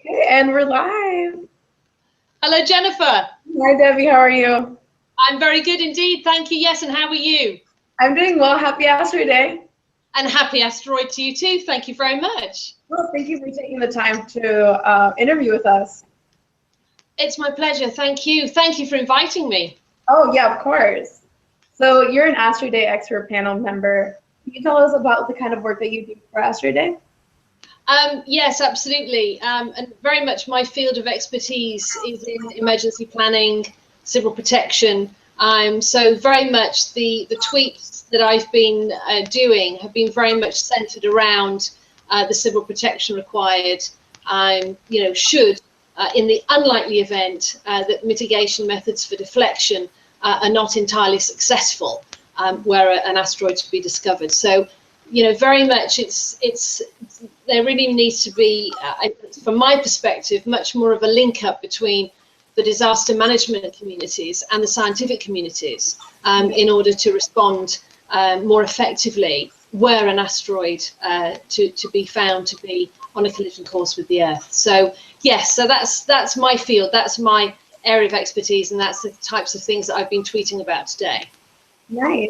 Okay, and we're live. Hello, Jennifer. Hi, Debbie. How are you? I'm very good indeed. Thank you. Yes, and how are you? I'm doing well. Happy Asteroid Day. And happy Asteroid to you too. Thank you very much. Well, thank you for taking the time to interview with us. It's my pleasure. Thank you. Thank you for inviting me. Oh, yeah, of course. So you're an Asteroid Day expert panel member. Can you tell us about the kind of work that you do for Asteroid Day? Yes, absolutely. And very much my field of expertise is in emergency planning, civil protection. So very much the tweets that I've been doing have been very much centered around the civil protection required. Should in the unlikely event that mitigation methods for deflection are not entirely successful, where an asteroid to be discovered. So, very much there really needs to be, from my perspective, much more of a link up between the disaster management communities and the scientific communities in order to respond more effectively were an asteroid to be found to be on a collision course with the Earth. So yes, so that's my field, that's my area of expertise, and that's the types of things that I've been tweeting about today. Nice.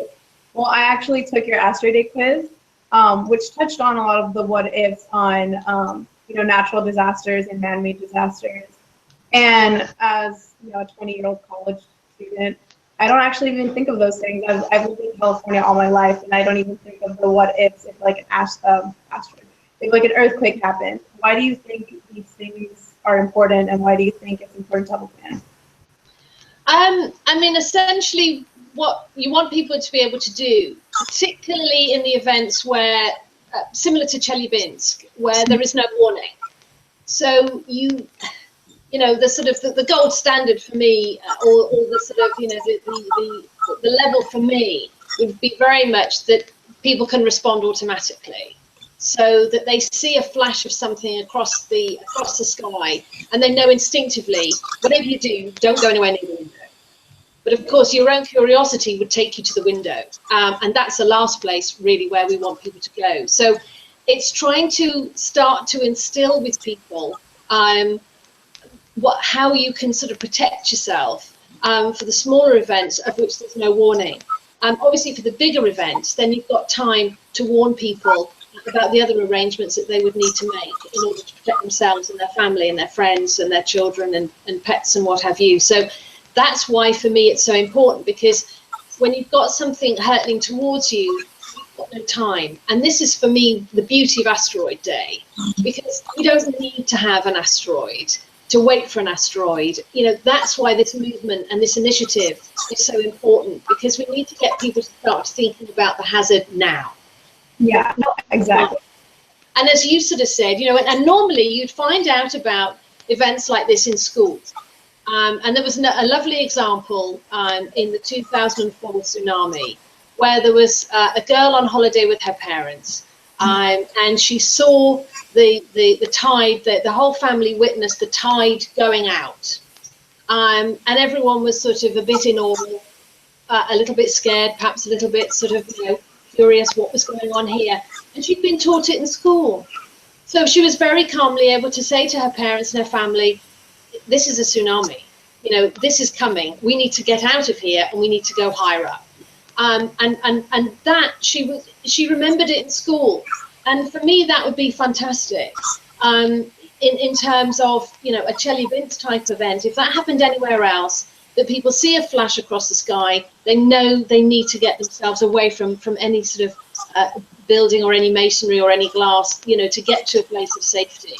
Well, I actually took your Asteroid Day quiz, which touched on a lot of the what ifs on natural disasters and man-made disasters. And as a 20-year-old college student, I don't actually even think of those things. I've lived in California all my life, and I don't even think of the what ifs if like an asteroid, if like an earthquake happened. Why do you think these things are important, and why do you think it's important to have a plan? I mean, essentially, what you want people to be able to do, particularly in the events where, similar to Chelyabinsk, where there is no warning. So the sort of the gold standard for me, or the sort of the level for me would be very much that people can respond automatically, so that they see a flash of something across the sky, and they know instinctively, whatever you do, don't go anywhere near the window. But of course, your own curiosity would take you to the window, and that's the last place really where we want people to go. So it's trying to start to instill with people how you can sort of protect yourself for the smaller events of which there's no warning. Obviously, for the bigger events, then you've got time to warn people about the other arrangements that they would need to make in order to protect themselves and their family and their friends and their children and pets and what have you. So that's why, for me, it's so important, because when you've got something hurtling towards you, you've got no time. And this is, for me, the beauty of Asteroid Day, because you don't need to have an asteroid to wait for an asteroid. That's why this movement and this initiative is so important, because we need to get people to start thinking about the hazard now. Yeah, no, exactly. And as you sort of said, and normally you'd find out about events like this in schools. And there was a lovely example in the 2004 tsunami, where there was a girl on holiday with her parents, and she saw the tide, the whole family witnessed the tide going out, and everyone was sort of a bit in awe, a little bit scared, perhaps a little bit sort of curious what was going on here. And she'd been taught it in school, so she was very calmly able to say to her parents and her family, this is a tsunami, this is coming, we need to get out of here and we need to go higher up. And that she remembered it in school. And for me, that would be fantastic. In terms of, a Chelyabinsk type event, if that happened anywhere else, that people see a flash across the sky, they know they need to get themselves away from any sort of building or any masonry or any glass, to get to a place of safety.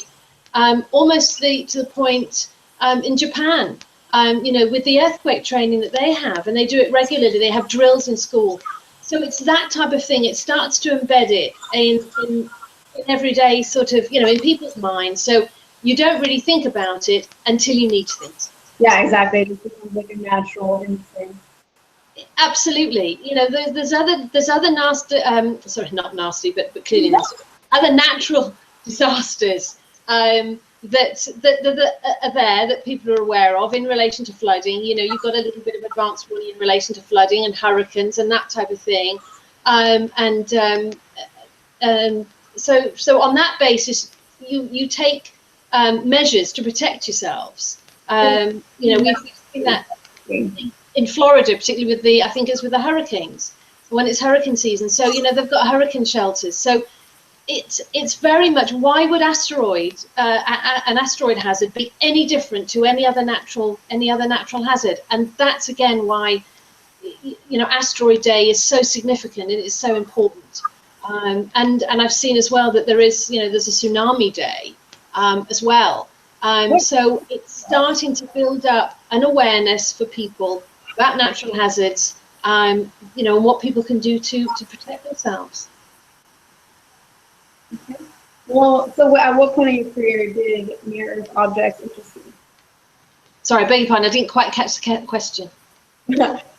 Almost to the point in Japan, with the earthquake training that they have, and they do it regularly, they have drills in school. So it's that type of thing. It starts to embed it in everyday sort of, in people's minds. So you don't really think about it until you need to think. Yeah, exactly. It just becomes like a natural instinct. Absolutely. There's other nasty, sorry, not nasty, but clearly nasty, other natural disasters that are there that people are aware of in relation to flooding. You've got a little bit of advanced warning in relation to flooding and hurricanes and that type of thing. So on that basis, you take measures to protect yourselves. You know, we've seen that in Florida, particularly with I think it's with the hurricanes, when it's hurricane season. So, you know, they've got hurricane shelters. So it's very much, why would an asteroid hazard be any different to any other natural hazard? And that's again why, you know, Asteroid Day is so significant and it's so important. And I've seen as well that there's a Tsunami Day as well. So it's starting to build up an awareness for people about natural hazards, you know, and what people can do to protect themselves. Okay. Well, so at what point in your career did near-Earth objects interest you? Sorry, I beg your pardon, I didn't quite catch the question.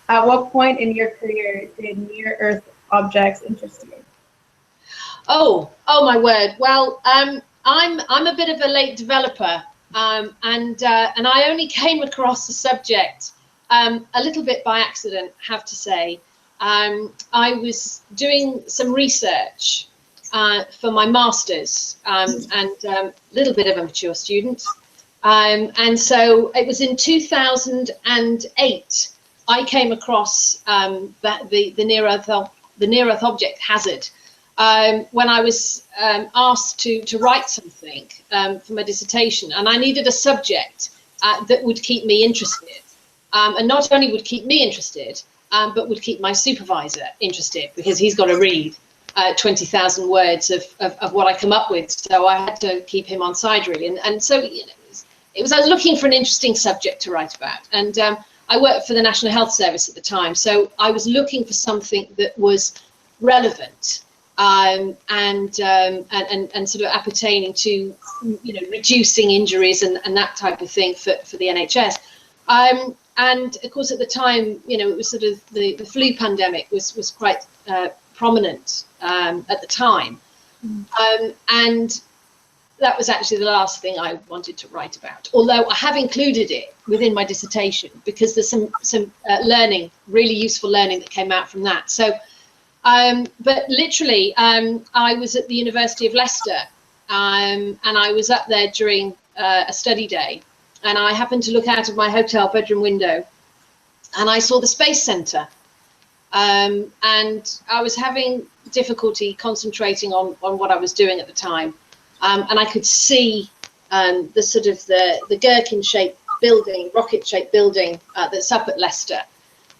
At what point in your career did near-Earth objects interest you? Oh my word. Well, I'm a bit of a late developer, and I only came across the subject a little bit by accident, have to say. I was doing some research for my master's, and a little bit of a mature student, and so it was in 2008 I came across the near-Earth object hazard. When I was asked to write something for my dissertation, and I needed a subject that would keep me interested, and not only would keep me interested, but would keep my supervisor interested, because he's got to read 20,000 words of what I come up with, so I had to keep him on side really, and so you know, I was looking for an interesting subject to write about, and I worked for the National Health Service at the time, so I was looking for something that was relevant. And sort of appertaining to, you know, reducing injuries and that type of thing for the NHS. And of course at the time, you know, it was sort of the flu pandemic was quite prominent at the time. And that was actually the last thing I wanted to write about, although I have included it within my dissertation because there's some learning, really useful learning that came out from that. So but literally, I was at the University of Leicester, and I was up there during a study day, and I happened to look out of my hotel bedroom window, and I saw the Space Centre, and I was having difficulty concentrating on what I was doing at the time, and I could see the sort of the gherkin-shaped building, rocket-shaped building that's up at Leicester.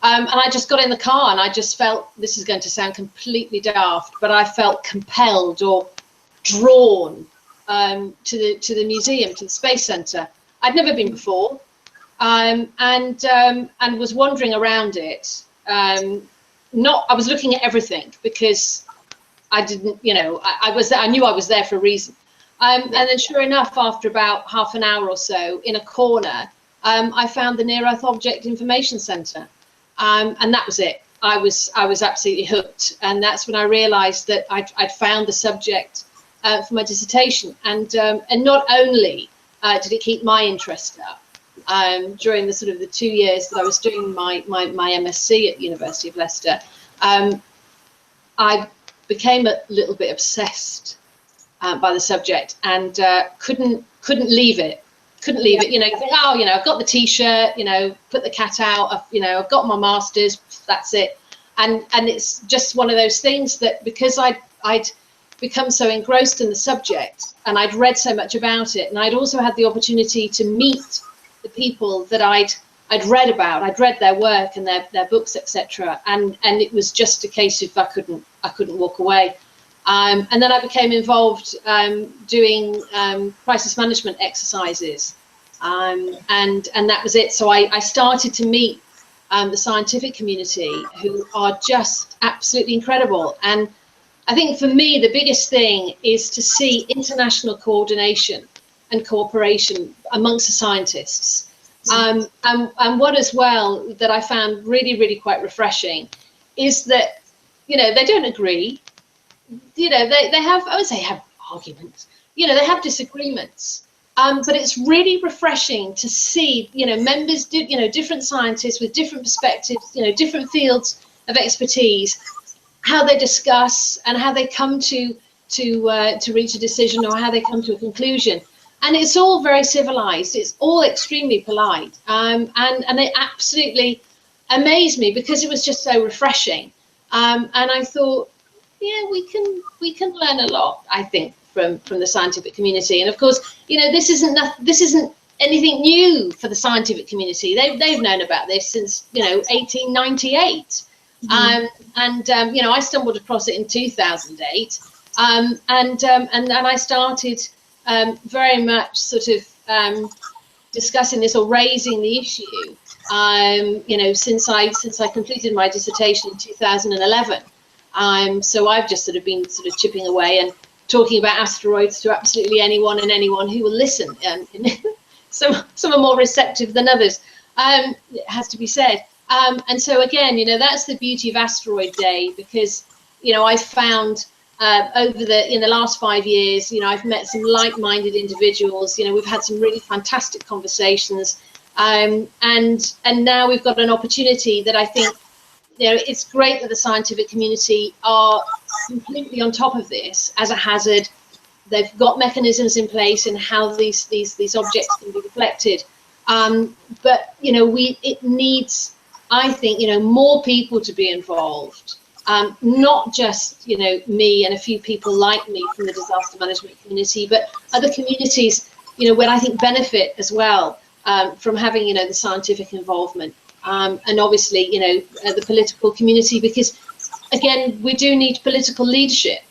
And I just got in the car and I just felt, this is going to sound completely daft, but I felt compelled or drawn to the museum, to the Space Centre. I'd never been before, and was wandering around it. I was looking at everything because I didn't, you know, I knew I was there for a reason. And then sure enough, after about half an hour or so, in a corner, I found the Near-Earth Object Information Centre. And that was it. I was absolutely hooked, and that's when I realised that I'd found the subject for my dissertation. And not only did it keep my interest up during the sort of the 2 years that I was doing my MSc at the University of Leicester, I became a little bit obsessed by the subject and couldn't leave it. Couldn't leave it, you know. You think, oh, you know, I've got the T-shirt, you know, put the cat out, I've got my masters, that's it, and it's just one of those things that because I'd become so engrossed in the subject and I'd read so much about it, and I'd also had the opportunity to meet the people that I'd read about, I'd read their work and their books, etc., and it was just a case of I couldn't walk away. And then I became involved doing crisis management exercises, and that was it. So I started to meet the scientific community, who are just absolutely incredible. And I think for me, the biggest thing is to see international coordination and cooperation amongst the scientists. And what as well that I found really, really quite refreshing is that, you know, they don't agree. You know, they have, I would say, have arguments, you know, they have disagreements, but it's really refreshing to see, you know, members, you know, different scientists with different perspectives, you know, different fields of expertise, how they discuss and how they come to reach a decision, or how they come to a conclusion. and it's all very civilized. It's all extremely polite, and it absolutely amazed me because it was just so refreshing. And I thought, yeah, we can learn a lot, I think, from the scientific community. And of course, you know, this isn't anything new for the scientific community. They've known about this since, you know, 1898. You know, I stumbled across it in 2008, and I started very much sort of discussing this or raising the issue. You know, since I completed my dissertation in 2011. So I've just sort of been sort of chipping away and talking about asteroids to absolutely anyone and anyone who will listen. Some are more receptive than others, it has to be said. And so again, you know, that's the beauty of Asteroid Day, because, you know, I found in the last 5 years, you know, I've met some like-minded individuals. You know, we've had some really fantastic conversations, and now we've got an opportunity that I think, you know, it's great that the scientific community are completely on top of this as a hazard. They've got mechanisms in place in how these objects can be reflected. But, you know, it needs, I think, you know, more people to be involved. Not just, you know, me and a few people like me from the disaster management community, but other communities, you know, where I think benefit as well from having, you know, the scientific involvement. And obviously, you know, the political community, because, again, we do need political leadership.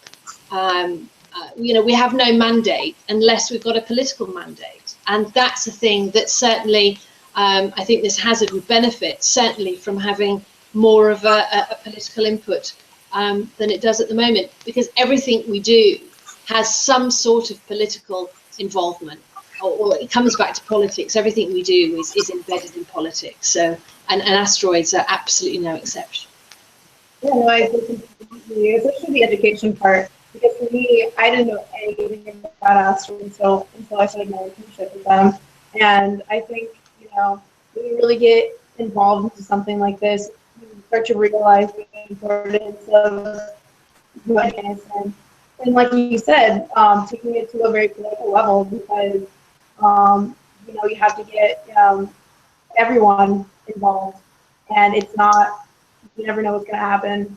You know, we have no mandate unless we've got a political mandate. And that's a thing that certainly, I think this hazard would benefit, certainly, from having more of a political input than it does at the moment, because everything we do has some sort of political involvement, or it comes back to politics. Everything we do is embedded in politics. So, and asteroids are absolutely no exception. Yeah, no, I think completely, especially the education part, because for me, I didn't know anything about asteroids until I started my internship with them. And I think, you know, when you really get involved into something like this, you start to realize the importance of awareness and like you said, taking it to a very political level, because you know, you have to get everyone involved, and it's not, you never know what's going to happen.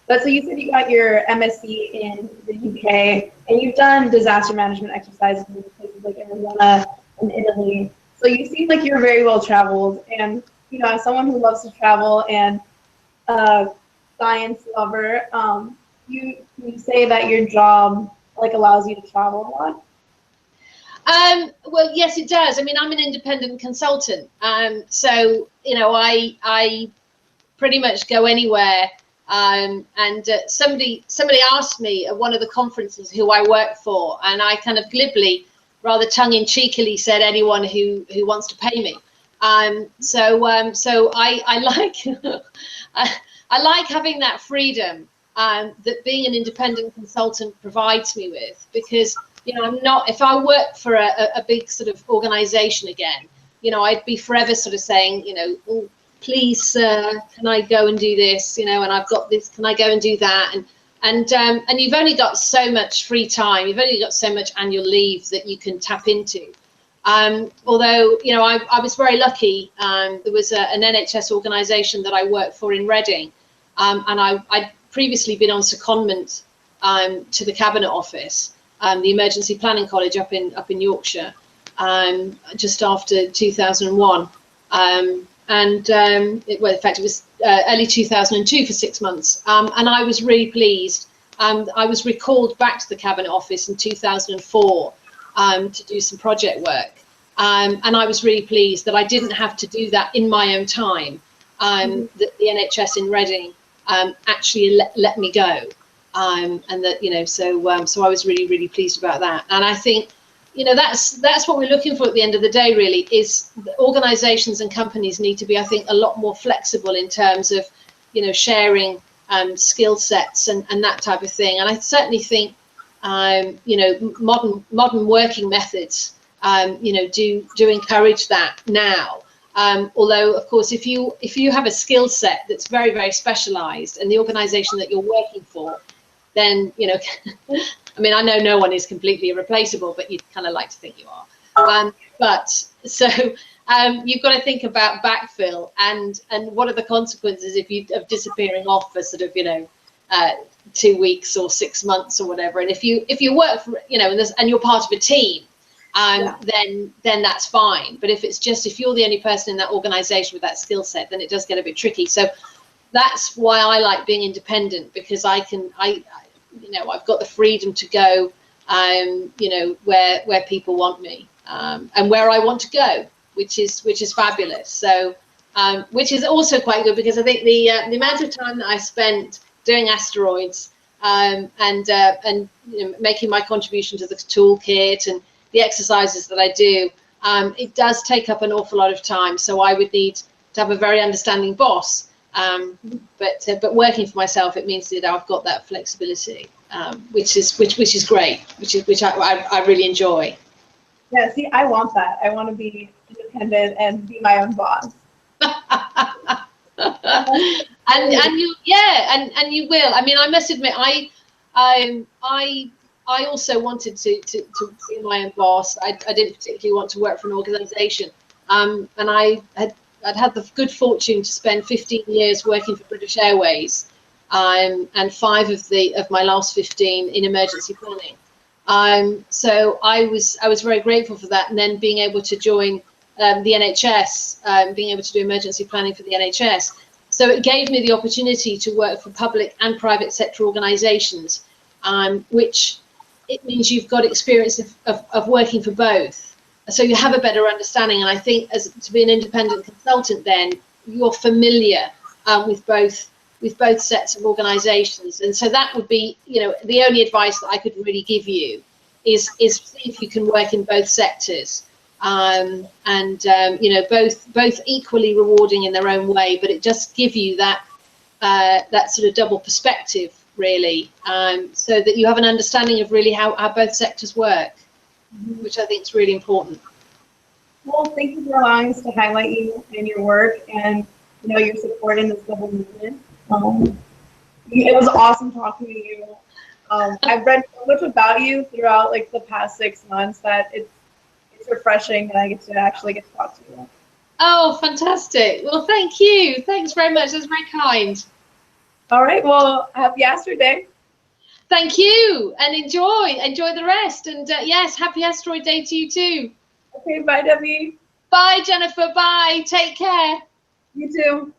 But so you said you got your MSc in the UK, and you've done disaster management exercises in places like Arizona and Italy. So you seem like you're very well traveled, and, you know, as someone who loves to travel and science lover, you say that your job like allows you to travel a lot? Well, yes, it does. I mean, I'm an independent consultant, so, you know, I pretty much go anywhere. And somebody asked me at one of the conferences who I work for, and I kind of glibly, rather tongue-in-cheekily, said anyone who wants to pay me. So I like I like having that freedom that being an independent consultant provides me with, because, you know, I'm not, if I work for a big sort of organization again, you know, I'd be forever sort of saying, you know, oh, please, can I go and do this, you know, and I've got this, can I go and do that? And you've only got so much free time, you've only got so much annual leave that you can tap into. Although, you know, I was very lucky. There was an NHS organisation that I worked for in Reading, and I'd previously been on secondment to the Cabinet Office, the Emergency Planning College up in Yorkshire, just after 2001. Well, in fact, it was early 2002 for 6 months, and I was really pleased. I was recalled back to the Cabinet Office in 2004 to do some project work, and I was really pleased that I didn't have to do that in my own time. That the NHS in Reading actually let me go, and that, you know, so I was really pleased about that. And I think, you know, that's what we're looking for at the end of the day, really, is organizations and companies need to be, I think, a lot more flexible in terms of, you know, sharing skill sets and that type of thing. And I certainly think, you know, modern working methods, you know, do encourage that now. Although, of course, if you have a skill set that's very specialized, and the organization that you're working for then, you know, I mean, I know no one is completely irreplaceable, but you'd kind of like to think you are. But so you've got to think about backfill and what are the consequences if you of disappearing off for sort of, you know, 2 weeks or 6 months or whatever. And if you work for, you know, and you're part of a team, then that's fine. But if you're the only person in that organization with that skill set, then it does get a bit tricky. So that's why I like being independent, because you know, I've got the freedom to go, you know, where people want me, and where I want to go, which is fabulous. So, which is also quite good, because I think the amount of time that I spent doing Asteroids, and you know, making my contribution to the toolkit and the exercises that I do, it does take up an awful lot of time. So I would need to have a very understanding boss. But working for myself, it means that I've got that flexibility, which is great, which I really enjoy. Yeah, see, I want that. I want to be independent and be my own boss. and you will. I mean, I must admit, I also wanted to be my own boss. I didn't particularly want to work for an organisation, and I'd had the good fortune to spend 15 years working for British Airways, and 5 of my last 15 in emergency planning. So I was very grateful for that, and then being able to join the NHS, being able to do emergency planning for the NHS. So it gave me the opportunity to work for public and private sector organisations, which it means you've got experience of working for both. So you have a better understanding, and I think to be an independent consultant, then you're familiar with both sets of organisations, and so that would be, you know, the only advice that I could really give you is see if you can work in both sectors, and you know, both equally rewarding in their own way, but it just give you that sort of double perspective, really, so that you have an understanding of really how both sectors work. Which I think is really important. Well, thank you for allowing us to highlight you and your work, and, you know, your support in this global movement. It was awesome talking to you. I've read so much about you throughout like the past 6 months that it's refreshing that I get to actually get to talk to you. Oh, fantastic! Well, thank you. Thanks very much. That's very kind. All right. Well, happy Asteroid Day. Thank you, and enjoy the rest. And yes, happy Asteroid Day to you too. Okay, bye, Debbie. Bye, Jennifer. Bye. Take care. You too.